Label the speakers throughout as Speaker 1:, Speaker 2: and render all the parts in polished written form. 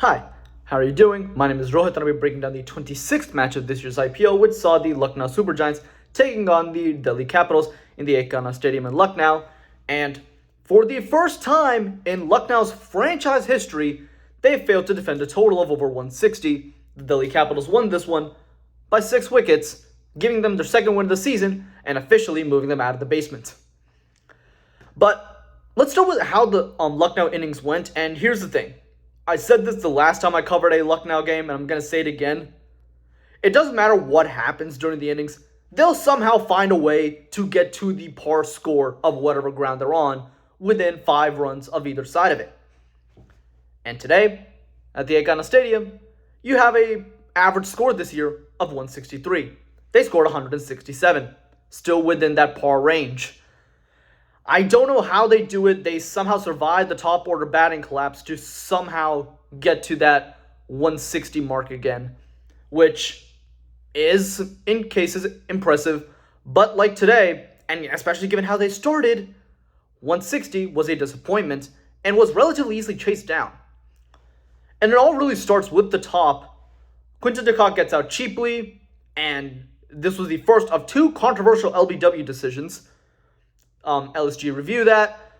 Speaker 1: Hi, how are you doing? My name is Rohit and I'll be breaking down the 26th match of this year's IPL, which saw the Lucknow Super Giants taking on the Delhi Capitals in the Ekana Stadium in Lucknow. And for the first time in Lucknow's franchise history, they failed to defend a total of over 160. The Delhi Capitals won this one by 6 wickets, giving them their second win of the season and officially moving them out of the basement. But let's start with how the Lucknow innings went, and here's the thing. I said this the last time I covered a Lucknow game, and I'm going to say it again. It doesn't matter what happens during the innings. They'll somehow find a way to get to the par score of whatever ground they're on within 5 runs of either side of it. And today, at the Ekana Stadium, you have an average score this year of 163. They scored 167, still within that par range. I don't know how they do it. They somehow survive the top order batting collapse to somehow get to that 160 mark again, which is, in cases, impressive. But like today, and especially given how they started, 160 was a disappointment and was relatively easily chased down. And it all really starts with the top. Quinton de Kock gets out cheaply, and this was the first of 2 controversial LBW decisions. LSG review that.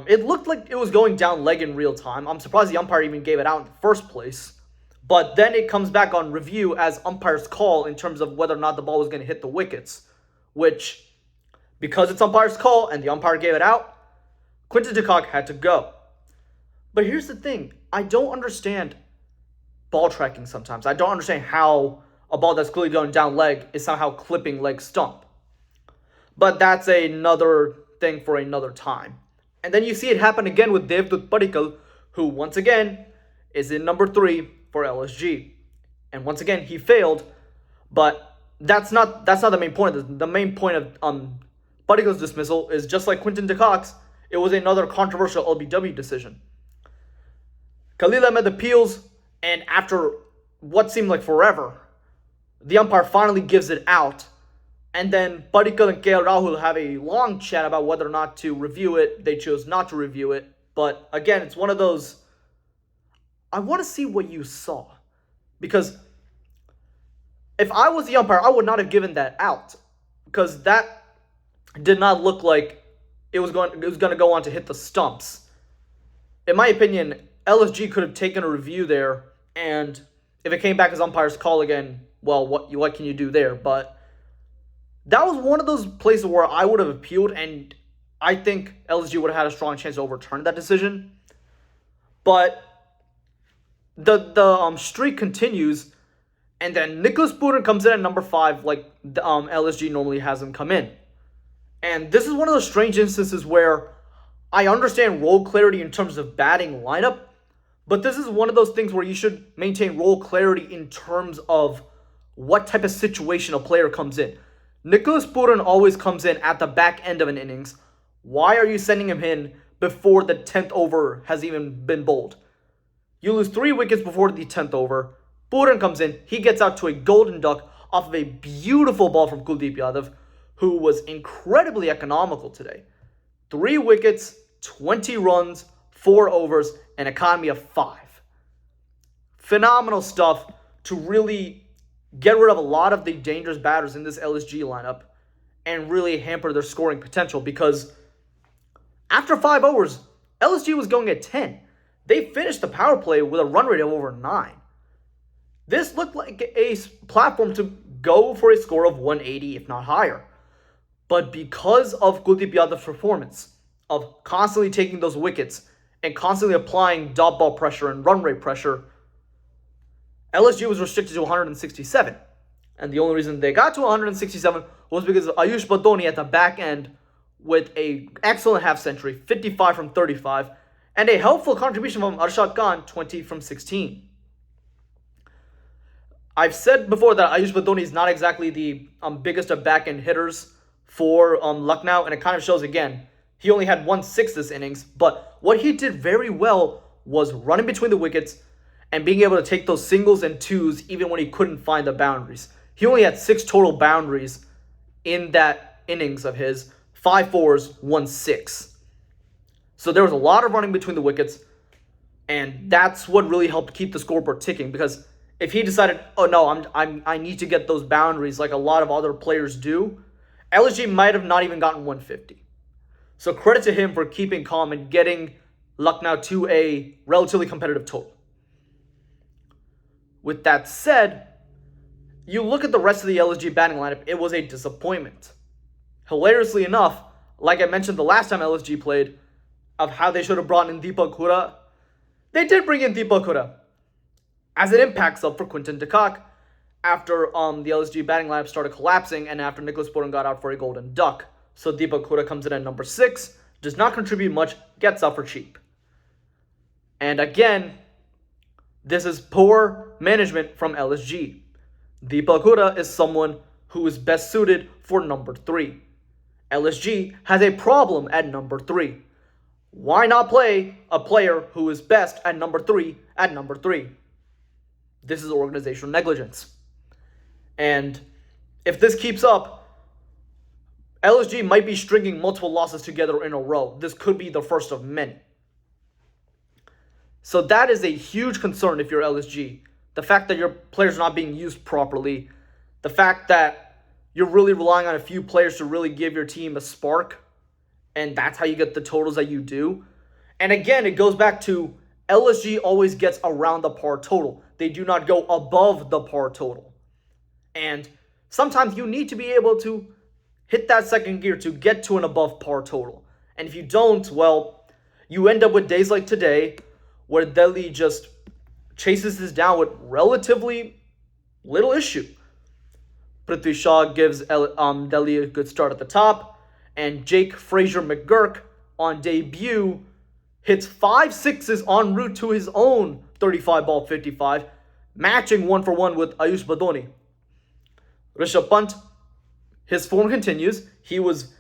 Speaker 1: It looked like it was going down leg in real time. I'm surprised the umpire even gave it out in the first place. But then it comes back on review as umpire's call in terms of whether or not the ball was going to hit the wickets. Which, because it's umpire's call and the umpire gave it out, Quinton de Kock had to go. But here's the thing. I don't understand ball tracking sometimes. I don't understand how a ball that's clearly going down leg is somehow clipping leg stump. But that's another thing for another time. And then you see it happen again with Devdutt Padikkal, who once again is in number 3 for LSG. And once again, he failed. But that's not the main point. The main point of Padikkal's dismissal is just like Quinton de Kock's, it was another controversial LBW decision. Khalil Ahmed appeals, and after what seemed like forever, the umpire finally gives it out. And then Padikkal and KL Rahul have a long chat about whether or not to review it. They chose not to review it. But again, it's one of those, I want to see what you saw. Because if I was the umpire, I would not have given that out. Because that did not look like it was going to go on to hit the stumps. In my opinion, LSG could have taken a review there. And if it came back as umpire's call again, well, what can you do there? But that was one of those places where I would have appealed, and I think LSG would have had a strong chance to overturn that decision. But the streak continues, and then Nicholas Puran comes in at number 5, like the LSG normally has him come in. And this is one of those strange instances where I understand role clarity in terms of batting lineup, but this is one of those things where you should maintain role clarity in terms of what type of situation a player comes in. Nicholas Puran always comes in at the back end of an innings. Why are you sending him in before the 10th over has even been bowled? You lose 3 wickets before the 10th over. Puran comes in. He gets out to a golden duck off of a beautiful ball from Kuldeep Yadav, who was incredibly economical today. 3 wickets, 20 runs, 4 overs, an economy of 5. Phenomenal stuff to really get rid of a lot of the dangerous batters in this LSG lineup and really hamper their scoring potential, because after 5 overs, LSG was going at 10. They finished the power play with a run rate of over 9. This looked like a platform to go for a score of 180, if not higher. But because of Kuldeep Yadav's performance, of constantly taking those wickets and constantly applying dot ball pressure and run rate pressure, LSG was restricted to 167. And the only reason they got to 167 was because of Ayush Badoni at the back end with an excellent half century, 55 from 35, and a helpful contribution from Arshad Khan, 20 from 16. I've said before that Ayush Badoni is not exactly the biggest of back-end hitters for Lucknow, and it kind of shows again. He only had 1/6 this innings, but what he did very well was running between the wickets and being able to take those singles and twos even when he couldn't find the boundaries. He only had 6 total boundaries in that innings of his, 5 fours, 1 6. So there was a lot of running between the wickets. And that's what really helped keep the scoreboard ticking, because if he decided, oh no, I need to get those boundaries like a lot of other players do, LSG might have not even gotten 150. So credit to him for keeping calm and getting Lucknow to a relatively competitive total. With that said, you look at the rest of the LSG batting lineup, it was a disappointment. Hilariously enough, like I mentioned the last time LSG played, of how they should have brought in Deepak Hooda, they did bring in Deepak Hooda as an impact sub for Quinton de Kock after the LSG batting lineup started collapsing and after Nicholas Puran got out for a golden duck. So Deepak Hooda comes in at number 6, does not contribute much, gets out for cheap. And again, this is poor management from LSG. Deepak Hooda is someone who is best suited for number 3. LSG has a problem at number 3. Why not play a player who is best at number 3 at number 3? This is organizational negligence. And if this keeps up, LSG might be stringing multiple losses together in a row. This could be the first of many. So that is a huge concern if you're LSG. The fact that your players are not being used properly. The fact that you're really relying on a few players to really give your team a spark. And that's how you get the totals that you do. And again, it goes back to LSG always gets around the par total. They do not go above the par total. And sometimes you need to be able to hit that second gear to get to an above par total. And if you don't, well, you end up with days like today where Delhi just chases this down with relatively little issue. Prithvi Shaw gives Delhi a good start at the top. And Jake Fraser McGurk on debut hits 5 sixes en route to his own 35 ball 55, matching 1-for-1 with Ayush Badoni. Rishabh Pant, his form continues. He was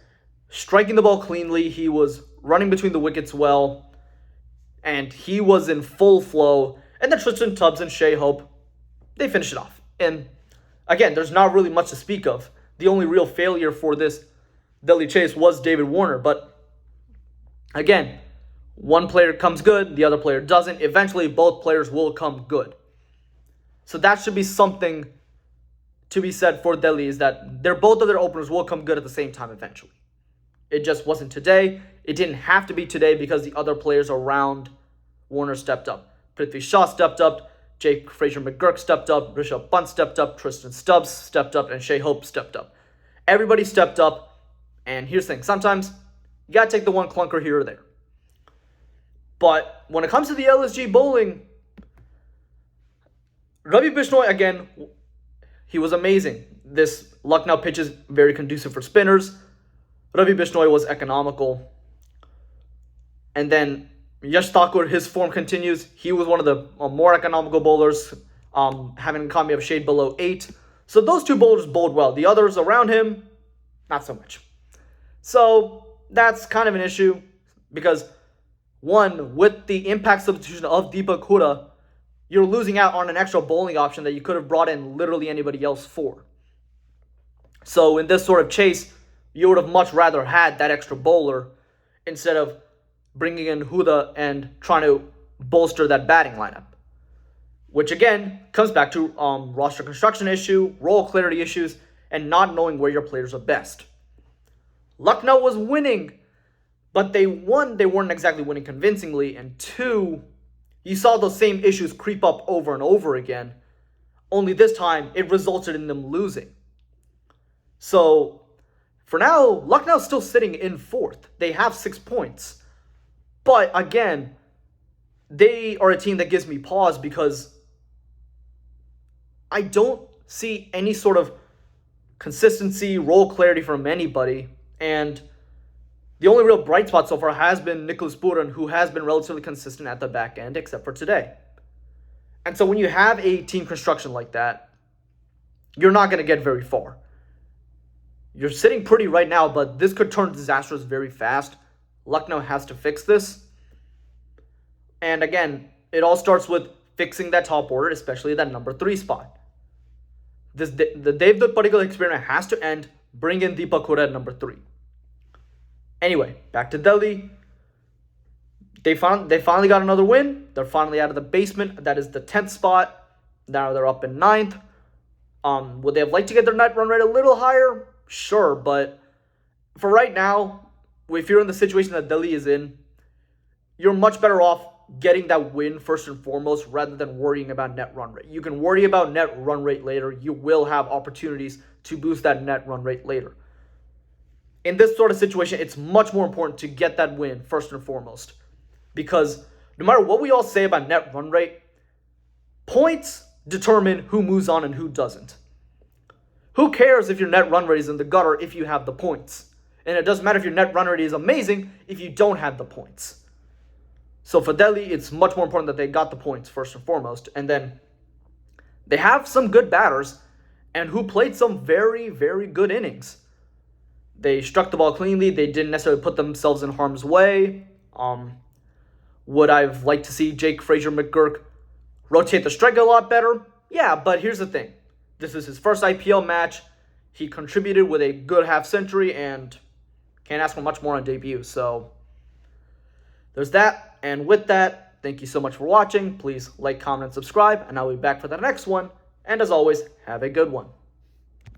Speaker 1: striking the ball cleanly. He was running between the wickets well. And he was in full flow. And then Tristan Tubbs and Shea Hope, they finished it off. And again, there's not really much to speak of. The only real failure for this Delhi chase was David Warner. But again, one player comes good, the other player doesn't. Eventually, both players will come good. So that should be something to be said for Delhi, is that both of their openers will come good at the same time eventually. It just wasn't today. It didn't have to be today because the other players around Warner stepped up. Prithvi Shaw stepped up, Jake Fraser McGurk stepped up, Rishabh Pant stepped up, Tristan Stubbs stepped up, and Shea Hope stepped up. Everybody stepped up. And here's the thing, sometimes you got to take the one clunker here or there. But when it comes to the LSG bowling, Ravi Bishnoi, again, he was amazing. This Lucknow pitch is very conducive for spinners. Ravi Bishnoi was economical. And then Yash Thakur, his form continues. He was one of the more economical bowlers, having an economy of shade below 8. So those two bowlers bowled well. The others around him, not so much. So that's kind of an issue because, one, with the impact substitution of Deepak Hooda, you're losing out on an extra bowling option that you could have brought in literally anybody else for. So in this sort of chase, you would have much rather had that extra bowler instead of bringing in Hooda and trying to bolster that batting lineup. Which again comes back to roster construction issue, role clarity issues, and not knowing where your players are best. Lucknow was winning, but they weren't exactly winning convincingly. And 2, you saw those same issues creep up over and over again. Only this time, it resulted in them losing. So, for now, Lucknow's still sitting in 4th. They have 6 points. But again, they are a team that gives me pause because I don't see any sort of consistency, role clarity from anybody. And the only real bright spot so far has been Nicholas Puran, who has been relatively consistent at the back end, except for today. And so when you have a team construction like that, you're not going to get very far. You're sitting pretty right now, but this could turn disastrous very fast. Lucknow has to fix this. And again, it all starts with fixing that top order, especially that number 3 spot. The Devdutt Padikkal experiment has to end. Bring in Deepak Hooda at number 3. Anyway, back to Delhi. They finally got another win. They're finally out of the basement. That is the 10th spot. Now they're up in 9th. Would they have liked to get their net run rate a little higher? Sure, but for right now, if you're in the situation that Delhi is in, you're much better off getting that win first and foremost rather than worrying about net run rate. You can worry about net run rate later. You will have opportunities to boost that net run rate later. In this sort of situation, it's much more important to get that win first and foremost. Because no matter what we all say about net run rate, points determine who moves on and who doesn't. Who cares if your net run rate is in the gutter if you have the points? And it doesn't matter if your net run rate is amazing if you don't have the points. So for Delhi, it's much more important that they got the points first and foremost. And then they have some good batters and who played some very, very good innings. They struck the ball cleanly. They didn't necessarily put themselves in harm's way. Would I have liked to see Jake Frazier-McGurk rotate the strike a lot better? Yeah, but here's the thing. This is his first IPL match. He contributed with a good half century and can't ask for much more on debut. So there's that. And with that, thank you so much for watching. Please like, comment, and subscribe. And I'll be back for the next one. And as always, have a good one.